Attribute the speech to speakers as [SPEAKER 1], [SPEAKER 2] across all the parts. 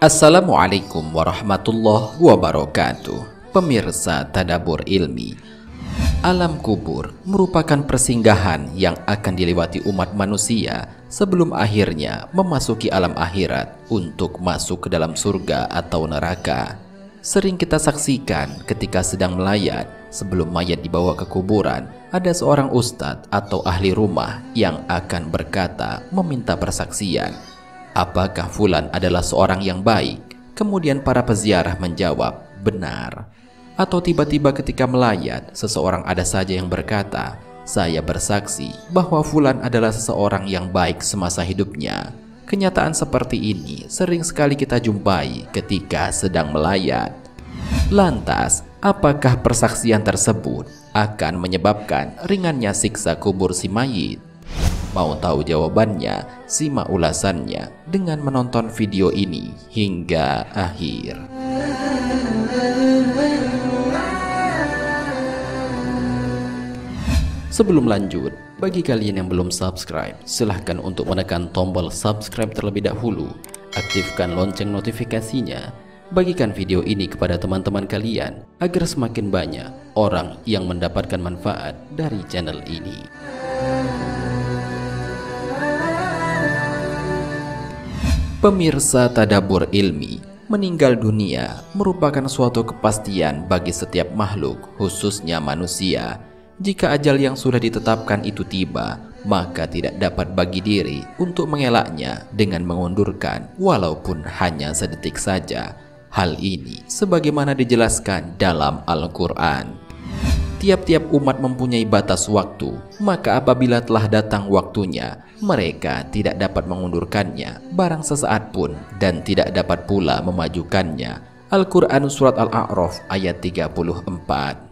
[SPEAKER 1] Assalamualaikum warahmatullahi wabarakatuh. Pemirsa Tadabbur Ilmi, alam kubur merupakan persinggahan yang akan dilewati umat manusia sebelum akhirnya memasuki alam akhirat untuk masuk ke dalam surga atau neraka. Sering kita saksikan ketika sedang melayat, sebelum mayat dibawa ke kuburan, ada seorang ustadz atau ahli rumah yang akan berkata meminta persaksian. Apakah fulan adalah seorang yang baik? Kemudian para peziarah menjawab, benar. Atau tiba-tiba ketika melayat, seseorang ada saja yang berkata, saya bersaksi bahwa fulan adalah seseorang yang baik semasa hidupnya. Kenyataan seperti ini sering sekali kita jumpai ketika sedang melayat. Lantas, apakah persaksian tersebut akan menyebabkan ringannya siksa kubur si mayit? Mau tahu jawabannya? Simak ulasannya dengan menonton video ini hingga akhir. Sebelum lanjut, bagi kalian yang belum subscribe, silahkan untuk menekan tombol subscribe terlebih dahulu. Aktifkan lonceng notifikasinya. Bagikan video ini kepada teman-teman kalian agar semakin banyak orang yang mendapatkan manfaat dari channel ini. Pemirsa Tadabbur Ilmi, meninggal dunia merupakan suatu kepastian bagi setiap makhluk, khususnya manusia. Jika ajal yang sudah ditetapkan itu tiba, maka tidak dapat bagi diri untuk mengelaknya dengan mengundurkan walaupun hanya sedetik saja. Hal ini sebagaimana dijelaskan dalam Al-Quran. Tiap-tiap umat mempunyai batas waktu, maka apabila telah datang waktunya, mereka tidak dapat mengundurkannya barang sesaat pun dan tidak dapat pula memajukannya. Al-Quran Surat Al-A'raf ayat 34.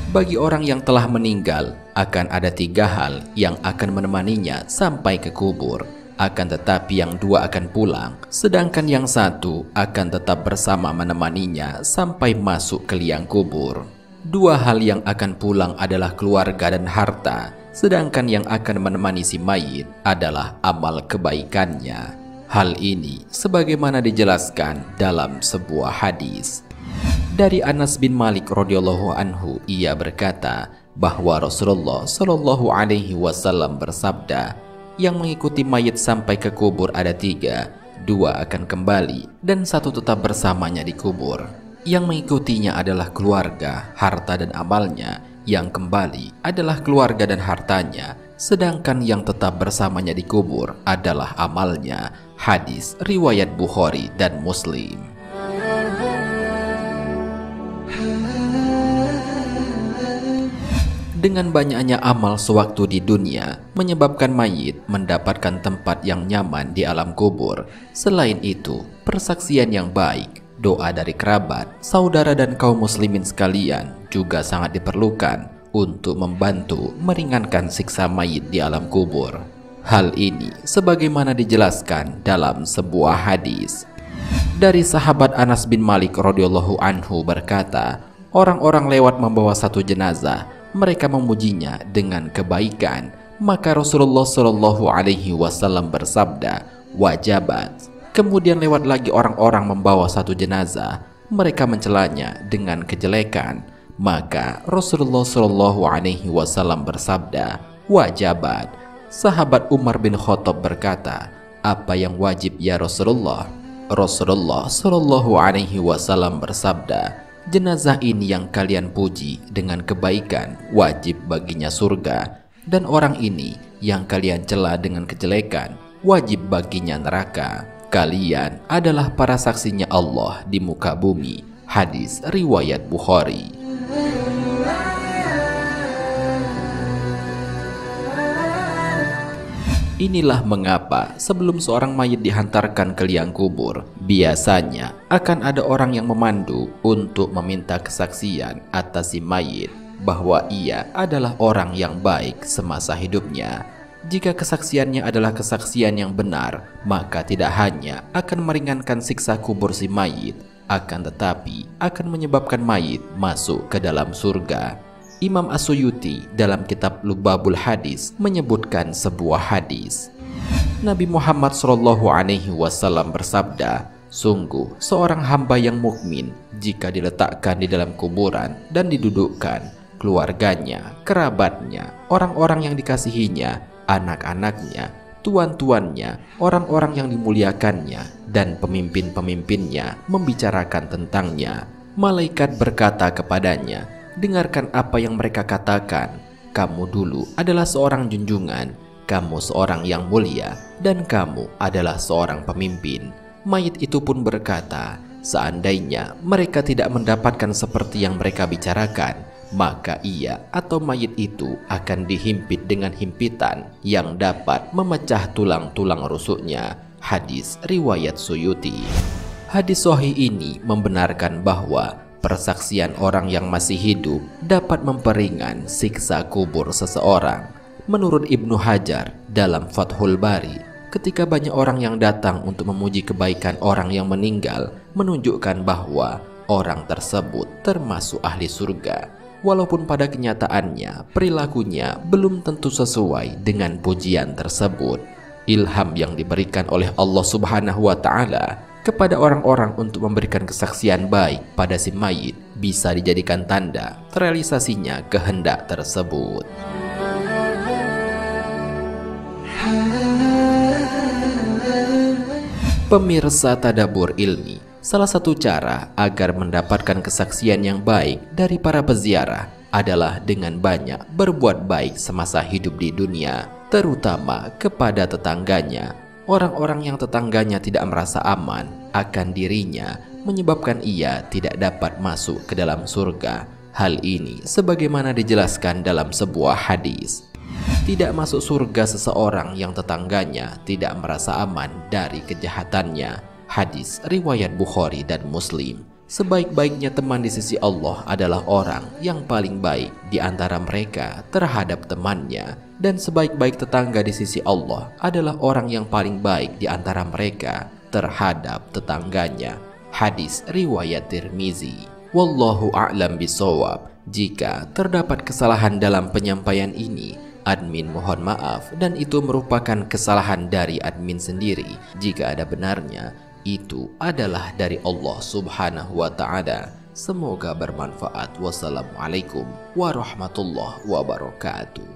[SPEAKER 1] Bagi orang yang telah meninggal, akan ada 3 hal yang akan menemaninya sampai ke kubur. Akan tetapi yang 2 akan pulang, sedangkan yang 1 akan tetap bersama menemaninya sampai masuk ke liang kubur. 2 hal yang akan pulang adalah keluarga dan harta, sedangkan yang akan menemani si mayit adalah amal kebaikannya. Hal ini sebagaimana dijelaskan dalam sebuah hadis. Dari Anas bin Malik radhiyallahu anhu, ia berkata bahwa Rasulullah Shallallahu alaihi wasallam bersabda, yang mengikuti mayit sampai ke kubur ada 3, 2 akan kembali dan 1 tetap bersamanya di kubur. Yang mengikutinya adalah keluarga, harta dan amalnya. Yang kembali adalah keluarga dan hartanya, sedangkan yang tetap bersamanya di kubur adalah amalnya. Hadis riwayat Bukhari dan Muslim. Dengan banyaknya amal sewaktu di dunia menyebabkan mayit mendapatkan tempat yang nyaman di alam kubur. Selain itu, persaksian yang baik, doa dari kerabat, saudara dan kaum muslimin sekalian juga sangat diperlukan untuk membantu meringankan siksa mayit di alam kubur. Hal ini sebagaimana dijelaskan dalam sebuah hadis. Dari sahabat Anas bin Malik radhiyallahu anhu berkata, orang-orang lewat membawa 1 jenazah. Mereka memujinya dengan kebaikan, maka Rasulullah Shallallahu alaihi wasallam bersabda, wajabat. Kemudian lewat lagi orang-orang membawa 1 jenazah, mereka mencelanya dengan kejelekan, maka Rasulullah Shallallahu alaihi wasallam bersabda, wajabat. Sahabat Umar bin Khattab berkata, apa yang wajib ya Rasulullah? Rasulullah Shallallahu alaihi wasallam bersabda, jenazah ini yang kalian puji dengan kebaikan wajib baginya surga, dan orang ini yang kalian cela dengan kejelekan wajib baginya neraka. Kalian adalah para saksinya Allah di muka bumi. Hadis riwayat Bukhari. Inilah mengapa sebelum seorang mayit dihantarkan ke liang kubur, biasanya akan ada orang yang memandu untuk meminta kesaksian atas si mayit bahwa ia adalah orang yang baik semasa hidupnya. Jika kesaksiannya adalah kesaksian yang benar, maka tidak hanya akan meringankan siksa kubur si mayit, akan tetapi akan menyebabkan mayit masuk ke dalam surga. Imam As-Suyuti dalam kitab Lubabul Hadis menyebutkan sebuah hadis. Nabi Muhammad SAW bersabda, "Sungguh seorang hamba yang mukmin jika diletakkan di dalam kuburan dan didudukkan, keluarganya, kerabatnya, orang-orang yang dikasihinya, anak-anaknya, tuan-tuannya, orang-orang yang dimuliakannya, dan pemimpin-pemimpinnya membicarakan tentangnya. Malaikat berkata kepadanya, 'Dengarkan apa yang mereka katakan. Kamu dulu adalah seorang junjungan, kamu seorang yang mulia, dan kamu adalah seorang pemimpin.' Mayit itu pun berkata, 'Seandainya mereka tidak mendapatkan seperti yang mereka bicarakan, maka ia atau mayit itu akan dihimpit dengan himpitan yang dapat memecah tulang-tulang rusuknya.'" Hadis riwayat Suyuti. Hadis sahih ini membenarkan bahwa persaksian orang yang masih hidup dapat memperingan siksa kubur seseorang. Menurut Ibnu Hajar dalam Fathul Bari, ketika banyak orang yang datang untuk memuji kebaikan orang yang meninggal, menunjukkan bahwa orang tersebut termasuk ahli surga, walaupun pada kenyataannya perilakunya belum tentu sesuai dengan pujian tersebut. Ilham yang diberikan oleh Allah Subhanahu wa Ta'ala kepada orang-orang untuk memberikan kesaksian baik pada si mayit bisa dijadikan tanda terrealisasinya kehendak tersebut. Pemirsa Tadabbur Ilmi, salah satu cara agar mendapatkan kesaksian yang baik dari para peziarah adalah dengan banyak berbuat baik semasa hidup di dunia, terutama kepada tetangganya. Orang-orang yang tetangganya tidak merasa aman akan dirinya menyebabkan ia tidak dapat masuk ke dalam surga. Hal ini sebagaimana dijelaskan dalam sebuah hadis. Tidak masuk surga seseorang yang tetangganya tidak merasa aman dari kejahatannya. Hadis riwayat Bukhari dan Muslim. Sebaik-baiknya teman di sisi Allah adalah orang yang paling baik di antara mereka terhadap temannya, dan sebaik-baik tetangga di sisi Allah adalah orang yang paling baik di antara mereka terhadap tetangganya. Hadis riwayat Tirmizi. Wallahu a'lam bishawab. Jika terdapat kesalahan dalam penyampaian ini, admin mohon maaf, dan itu merupakan kesalahan dari admin sendiri. Jika ada benarnya, itu adalah dari Allah Subhanahu wa Ta'ala. Semoga bermanfaat. Wassalamualaikum warahmatullahi wabarakatuh.